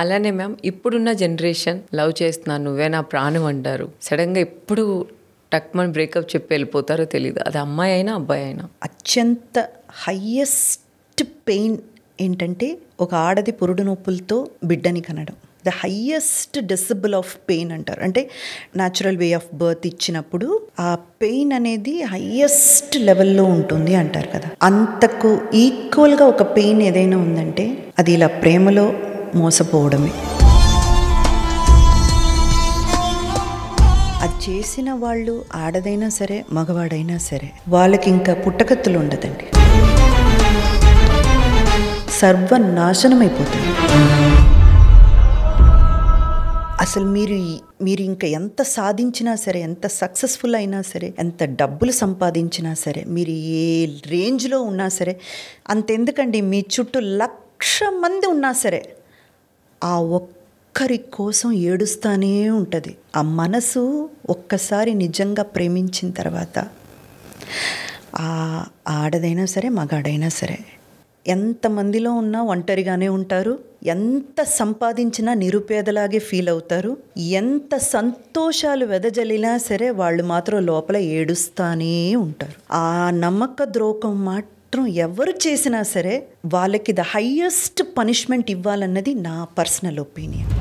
అలానే మ్యామ్ ఇప్పుడున్న generation love చేస్తున్నాను నువ్వే నా ప్రాణం అంటారు, సడన్గా ఎప్పుడు టక్మన్ బ్రేకప్ చెప్పి వెళ్ళిపోతారో తెలియదు. అది అమ్మాయి అయినా అబ్బాయి అయినా. అత్యంత హయ్యెస్ట్ పెయిన్ ఏంటంటే ఒక ఆడది పురుడు నొప్పులతో బిడ్డని కనడం. The highest decibel of pain అంటారు. అంటే న్యాచురల్ వే ఆఫ్ బర్త్ ఇచ్చినప్పుడు ఆ పెయిన్ అనేది హయ్యెస్ట్ లెవెల్లో ఉంటుంది అంటారు కదా. అంతకు ఈక్వల్గా ఒక పెయిన్ ఏదైనా ఉందంటే అది ఇలా ప్రేమలో మోసపోవడమే. అది చేసిన వాళ్ళు ఆడదైనా సరే మగవాడైనా సరే వాళ్ళకి ఇంకా పుట్టకత్తులు ఉండదండి, సర్వనాశనమైపోతుంది. అసలు మీరు ఇంకా ఎంత సాధించినా సరే, ఎంత సక్సెస్ఫుల్ అయినా సరే, ఎంత డబ్బులు సంపాదించినా సరే, మీరు ఏ రేంజ్లో ఉన్నా సరే, అంతెందుకండి మీ చుట్టూ 1,00,000 మంది ఉన్నా సరే ఆ ఒక్కరి కోసం ఏడుస్తూనే ఉంటుంది. ఆ మనసు ఒక్కసారి నిజంగా ప్రేమించిన తర్వాత ఆ ఆడదైనా సరే మగాడైనా సరే ఎంతమందిలో ఉన్నా ఒంటరిగానే ఉంటారు, ఎంత సంపాదించినా నిరుపేదలాగే ఫీల్ అవుతారు, ఎంత సంతోషాలు వెదజల్లినా సరే వాళ్ళు మాత్రం లోపల ఏడుస్తూనే ఉంటారు. ఆ నమ్మక ద్రోహం మాత్రం ఎవరు చేసినా సరే వాళ్ళకి ద హయ్యెస్ట్ పనిష్మెంట్ ఇవ్వాలన్నది నా పర్సనల్ ఒపీనియన్.